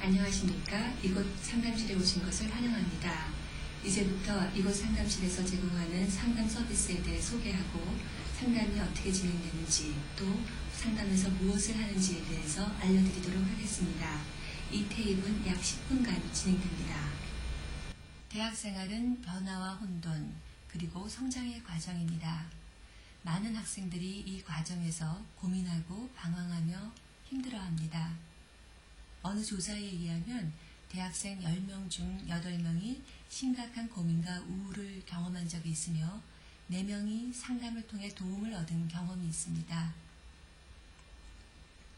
안녕하십니까. 이곳 상담실에 오신 것을 환영합니다. 이제부터 이곳 상담실에서 제공하는 상담 서비스에 대해 소개하고 상담이 어떻게 진행되는지 또 상담에서 무엇을 하는지에 대해서 알려드리도록 하겠습니다. 이 테이프는 약 10분간 진행됩니다. 대학생활은 변화와 혼돈 그리고 성장의 과정입니다. 많은 학생들이 이 과정에서 고민하고 방황하며 힘들어합니다. 어느 조사에 의하면 대학생 10명 중 8명이 심각한 고민과 우울을 경험한 적이 있으며 4명이 상담을 통해 도움을 얻은 경험이 있습니다.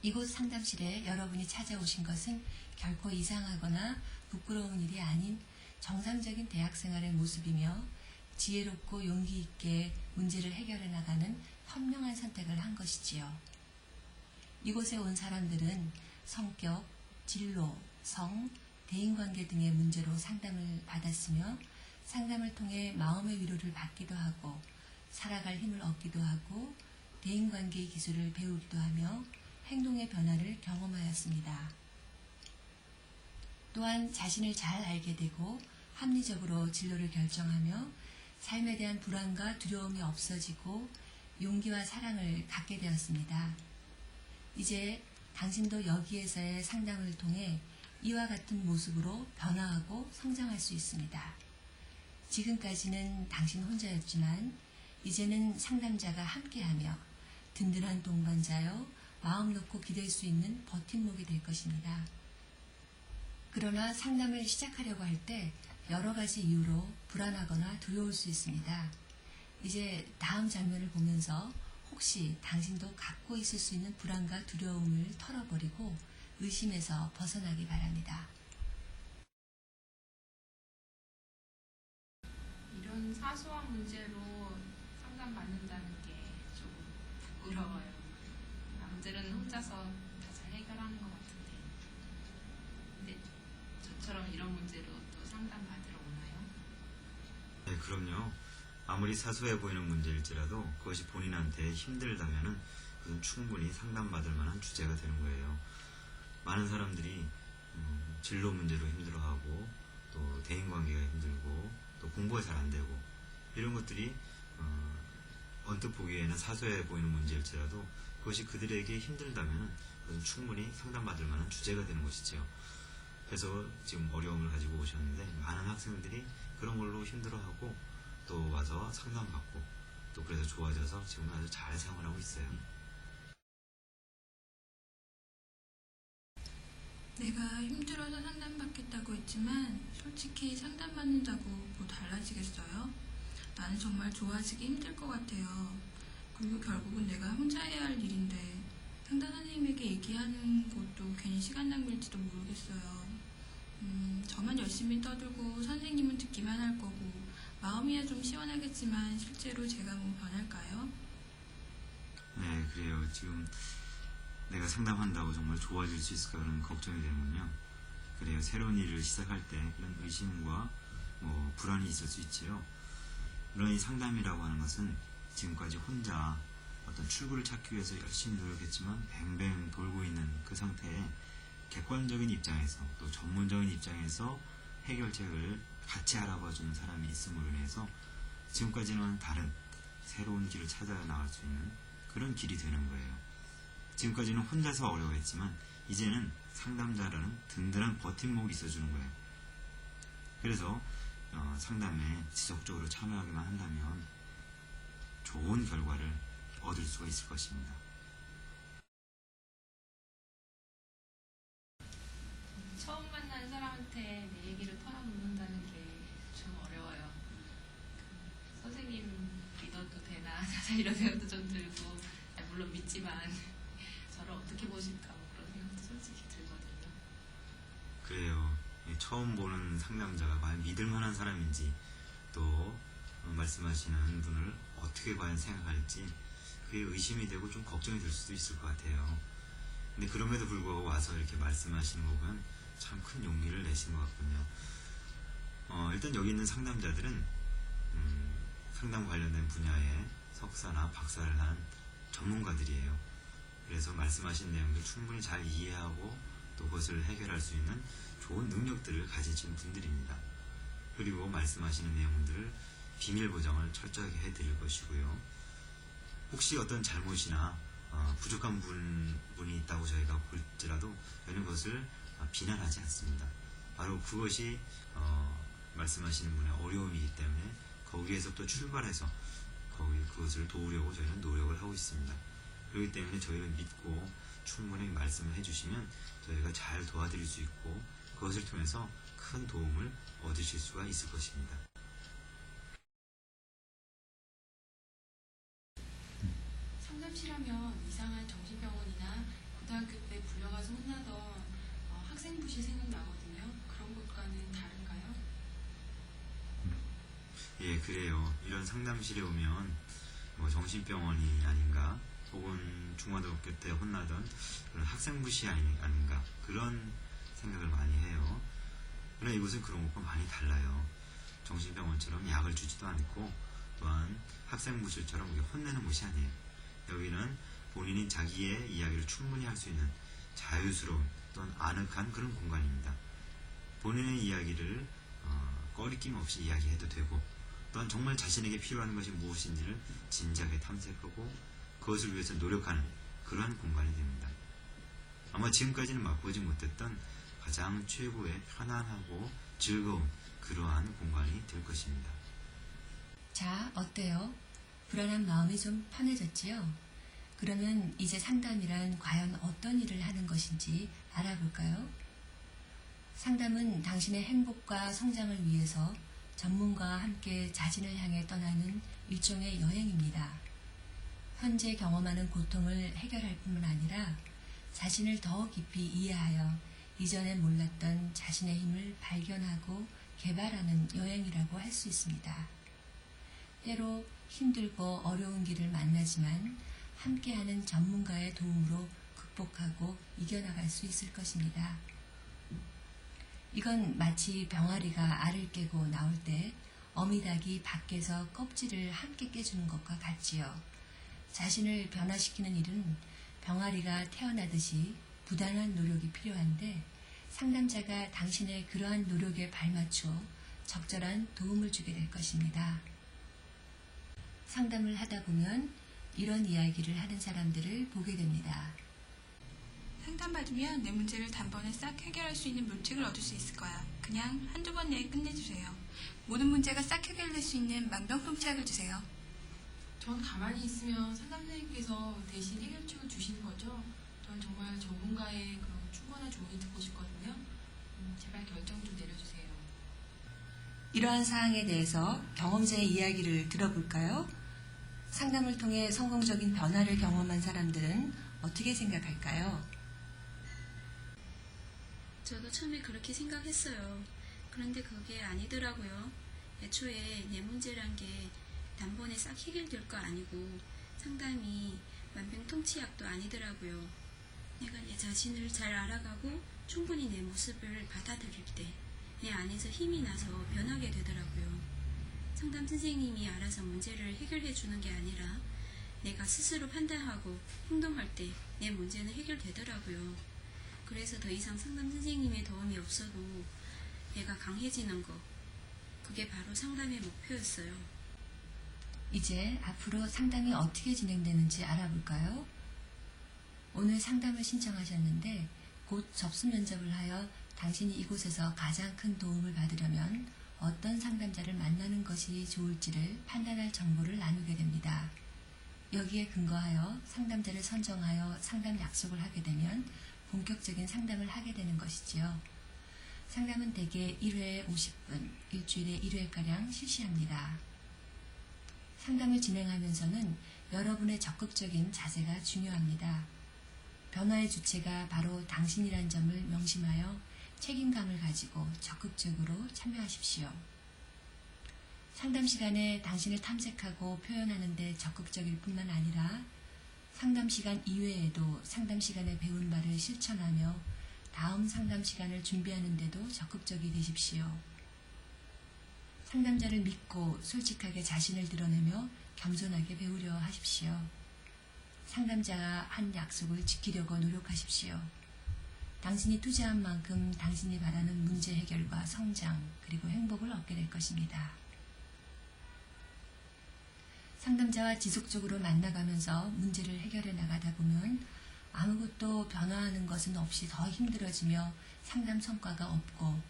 이곳 상담실에 여러분이 찾아오신 것은 결코 이상하거나 부끄러운 일이 아닌 정상적인 대학생활의 모습이며 지혜롭고 용기 있게 문제를 해결해 나가는 현명한 선택을 한 것이지요. 이곳에 온 사람들은 성격, 진로, 성, 대인관계 등의 문제로 상담을 받았으며 상담을 통해 마음의 위로를 받기도 하고 살아갈 힘을 얻기도 하고 대인관계의 기술을 배우기도 하며 행동의 변화를 경험하였습니다. 또한 자신을 잘 알게 되고 합리적으로 진로를 결정하며 삶에 대한 불안과 두려움이 없어지고 용기와 사랑을 갖게 되었습니다. 이제 당신도 여기에서의 상담을 통해 이와 같은 모습으로 변화하고 성장할 수 있습니다. 지금까지는 당신 혼자였지만 이제는 상담자가 함께하며 든든한 동반자여 마음 놓고 기댈 수 있는 버팀목이 될 것입니다. 그러나 상담을 시작하려고 할 때 여러 가지 이유로 불안하거나 두려울 수 있습니다. 이제 다음 장면을 보면서 혹시 당신도 갖고 있을 수 있는 불안과 두려움을 털어버리고 의심에서 벗어나기 바랍니다. 이런 사소한 문제로 상담받는다는 게 좀 부끄러워요. 남들은 혼자서 다 잘 해결하는 것 같은데. 근데 저처럼 이런 문제로 또 상담받으러 오나요? 네, 그럼요. 아무리 사소해 보이는 문제일지라도 그것이 본인한테 힘들다면은 그건 충분히 상담받을 만한 주제가 되는 거예요. 많은 사람들이 진로 문제로 힘들어하고 또 대인관계가 힘들고 또 공부가 잘 안 되고 이런 것들이 언뜻 보기에는 사소해 보이는 문제일지라도 그것이 그들에게 힘들다면 그것은 충분히 상담받을 만한 주제가 되는 것이죠. 그래서 지금 어려움을 가지고 오셨는데 많은 학생들이 그런 걸로 힘들어하고 또 와서 상담받고 또 그래서 좋아져서 지금 아주 잘 생활하고 있어요. 내가 힘들어서 상담받겠다고 했지만 솔직히 상담받는다고 뭐 달라지겠어요? 나는 정말 좋아지기 힘들 것 같아요. 그리고 결국은 내가 혼자 해야 할 일인데 상담 선생님에게 얘기하는 것도 괜히 시간 낭비일지도 모르겠어요. 저만 열심히 떠들고 선생님은 듣기만 할 거고 마음이야 좀 시원하겠지만 실제로 제가 뭐 변할까요? 네, 그래요. 지금 내가 상담한다고 정말 좋아질 수 있을까 그런 걱정이 되는군요. 그래요. 새로운 일을 시작할 때 그런 의심과 불안이 있을 수 있지요. 물론 이 상담이라고 하는 것은 지금까지 혼자 어떤 출구를 찾기 위해서 열심히 노력했지만 뱅뱅 돌고 있는 그 상태에 객관적인 입장에서 또 전문적인 입장에서 해결책을 같이 알아봐주는 사람이 있음으로 인해서 지금까지는 다른 새로운 길을 찾아 나갈 수 있는 그런 길이 되는 거예요. 지금까지는 혼자서 어려워했지만 이제는 상담자라는 든든한 버팀목이 있어주는 거예요. 그래서 상담에 지속적으로 참여하기만 한다면 좋은 결과를 얻을 수가 있을 것입니다. 처음 만난 사람한테 내 얘기를 털어놓는다는 게 좀 어려워요. 선생님 믿어도 되나 이런 생각도 좀 들고 물론 믿지만 저를 어떻게 보실까 뭐 그런 생각도 솔직히 들거든요. 그래요. 처음 보는 상담자가 과연 믿을 만한 사람인지 또 말씀하시는 분을 어떻게 과연 생각할지 그게 의심이 되고 좀 걱정이 될 수도 있을 것 같아요. 근데 그럼에도 불구하고 와서 이렇게 말씀하시는 거 보면 참 큰 용기를 내신 것 같군요. 일단 여기 있는 상담자들은 상담 관련된 분야에 석사나 박사를 한 전문가들이에요. 그래서 말씀하신 내용들 충분히 잘 이해하고 또 그것을 해결할 수 있는 좋은 능력들을 가지신 분들입니다. 그리고 말씀하시는 내용들을 비밀 보장을 철저하게 해드릴 것이고요. 혹시 어떤 잘못이나 부족한 부분이 있다고 저희가 볼지라도 저희는 그것을 비난하지 않습니다. 바로 그것이 말씀하시는 분의 어려움이기 때문에 거기에서 또 출발해서 그것을 도우려고 저희는 노력을 하고 있습니다. 그렇기 때문에 저희를 믿고 충분히 말씀을 해주시면 저희가 잘 도와드릴 수 있고 그것을 통해서 큰 도움을 얻으실 수가 있을 것입니다. 상담실하면 이상한 정신병원이나 고등학교 때 불려가서 혼나던 학생부실 생각나거든요. 그런 것과는 다른가요? 예, 그래요. 이런 상담실에 오면 정신병원이 아닌가, 혹은 중고등학교 때 혼나던 그런 학생부시 아닌가, 그런 생각을 많이 해요. 그러나 이곳은 그런 것과 많이 달라요. 정신병원처럼 약을 주지도 않고 또한 학생부실처럼 혼내는 곳이 아니에요. 여기는 본인이 자기의 이야기를 충분히 할 수 있는 자유스러운 또한 아늑한 그런 공간입니다. 본인의 이야기를 꺼리낌 없이 이야기해도 되고 또한 정말 자신에게 필요한 것이 무엇인지를 진지하게 탐색하고 그것을 위해서 노력하는 그러한 공간이 됩니다. 아마 지금까지는 맛보지 못했던 가장 최고의 편안하고 즐거운 그러한 공간이 될 것입니다. 자, 어때요? 불안한 마음이 좀 편해졌지요? 그러면 이제 상담이란 과연 어떤 일을 하는 것인지 알아볼까요? 상담은 당신의 행복과 성장을 위해서 전문가와 함께 자신을 향해 떠나는 일종의 여행입니다. 현재 경험하는 고통을 해결할 뿐만 아니라 자신을 더 깊이 이해하여 이전에 몰랐던 자신의 힘을 발견하고 개발하는 여행이라고 할 수 있습니다. 때로 힘들고 어려운 길을 만나지만 함께하는 전문가의 도움으로 극복하고 이겨나갈 수 있을 것입니다. 이건 마치 병아리가 알을 깨고 나올 때 어미닭이 밖에서 껍질을 함께 깨주는 것과 같지요. 자신을 변화시키는 일은 병아리가 태어나듯이 부단한 노력이 필요한데 상담자가 당신의 그러한 노력에 발맞추어 적절한 도움을 주게 될 것입니다. 상담을 하다 보면 이런 이야기를 하는 사람들을 보게 됩니다. 상담받으면 내 문제를 단번에 싹 해결할 수 있는 물책을 얻을 수 있을 거야. 그냥 한두 번 내에 끝내주세요. 모든 문제가 싹 해결될 수 있는 만병통치약을 주세요. 전 가만히 있으면 상담 선생님께서 대신 해결책을 주시는 거죠? 전 정말 전문가의 그런 충분한 조언이 듣고 싶거든요. 제발 결정 좀 내려주세요. 이러한 사항에 대해서 경험자의 이야기를 들어볼까요? 상담을 통해 성공적인 변화를 경험한 사람들은 어떻게 생각할까요? 저도 처음에 그렇게 생각했어요. 그런데 그게 아니더라고요. 애초에 내 문제란 게 단번에 싹 해결될 거 아니고 상담이 만병통치약도 아니더라고요. 내가 내 자신을 잘 알아가고 충분히 내 모습을 받아들일 때 내 안에서 힘이 나서 변하게 되더라고요. 상담 선생님이 알아서 문제를 해결해 주는 게 아니라 내가 스스로 판단하고 행동할 때 내 문제는 해결되더라고요. 그래서 더 이상 상담 선생님의 도움이 없어도 내가 강해지는 거, 그게 바로 상담의 목표였어요. 이제 앞으로 상담이 어떻게 진행되는지 알아볼까요? 오늘 상담을 신청하셨는데 곧 접수 면접을 하여 당신이 이곳에서 가장 큰 도움을 받으려면 어떤 상담자를 만나는 것이 좋을지를 판단할 정보를 나누게 됩니다. 여기에 근거하여 상담자를 선정하여 상담 약속을 하게 되면 본격적인 상담을 하게 되는 것이지요. 상담은 대개 1회에 50분, 일주일에 1회가량 실시합니다. 상담을 진행하면서는 여러분의 적극적인 자세가 중요합니다. 변화의 주체가 바로 당신이란 점을 명심하여 책임감을 가지고 적극적으로 참여하십시오. 상담 시간에 당신을 탐색하고 표현하는 데 적극적일 뿐만 아니라 상담 시간 이외에도 상담 시간에 배운 바를 실천하며 다음 상담 시간을 준비하는 데도 적극적이 되십시오. 상담자를 믿고 솔직하게 자신을 드러내며 겸손하게 배우려 하십시오. 상담자가 한 약속을 지키려고 노력하십시오. 당신이 투자한 만큼 당신이 바라는 문제 해결과 성장 그리고 행복을 얻게 될 것입니다. 상담자와 지속적으로 만나가면서 문제를 해결해 나가다 보면 아무것도 변화하는 것은 없이 더 힘들어지며 상담 성과가 없고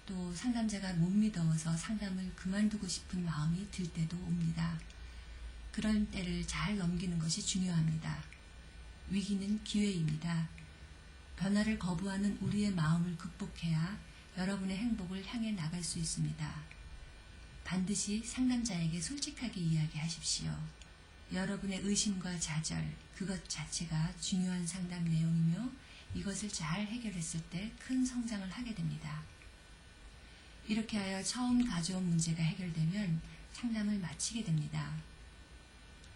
또 상담자가 못 믿어서 상담을 그만두고 싶은 마음이 들 때도 옵니다. 그런 때를 잘 넘기는 것이 중요합니다. 위기는 기회입니다. 변화를 거부하는 우리의 마음을 극복해야 여러분의 행복을 향해 나갈 수 있습니다. 반드시 상담자에게 솔직하게 이야기하십시오. 여러분의 의심과 좌절, 그것 자체가 중요한 상담 내용이며 이것을 잘 해결했을 때 큰 성장을 하게 됩니다. 이렇게 하여 처음 가져온 문제가 해결되면 상담을 마치게 됩니다.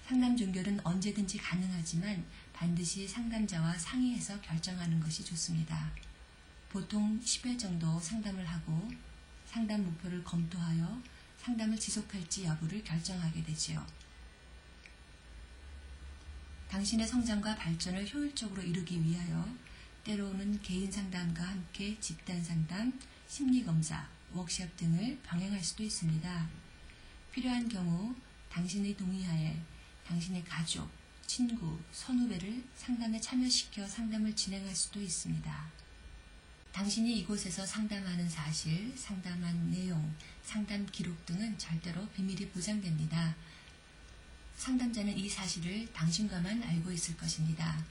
상담 종결은 언제든지 가능하지만 반드시 상담자와 상의해서 결정하는 것이 좋습니다. 보통 10회 정도 상담을 하고 상담 목표를 검토하여 상담을 지속할지 여부를 결정하게 되지요. 당신의 성장과 발전을 효율적으로 이루기 위하여 때로는 개인 상담과 함께 집단 상담, 심리검사, 워크숍 등을 병행할 수도 있습니다. 필요한 경우 당신의 동의하에 당신의 가족, 친구, 선후배를 상담에 참여시켜 상담을 진행할 수도 있습니다. 당신이 이곳에서 상담하는 사실, 상담한 내용, 상담 기록 등은 절대로 비밀이 보장됩니다. 상담자는 이 사실을 당신과만 알고 있을 것입니다.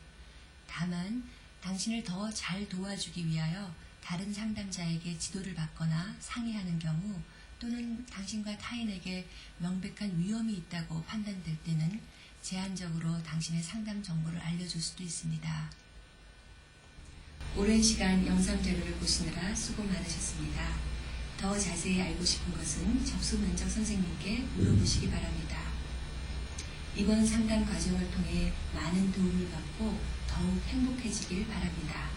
다만 당신을 더 잘 도와주기 위하여 다른 상담자에게 지도를 받거나 상의하는 경우 또는 당신과 타인에게 명백한 위험이 있다고 판단될 때는 제한적으로 당신의 상담 정보를 알려줄 수도 있습니다. 오랜 시간 영상 자료를 보시느라 수고 많으셨습니다. 더 자세히 알고 싶은 것은 접수 면접 선생님께 물어보시기 바랍니다. 이번 상담 과정을 통해 많은 도움을 받고 더욱 행복해지길 바랍니다.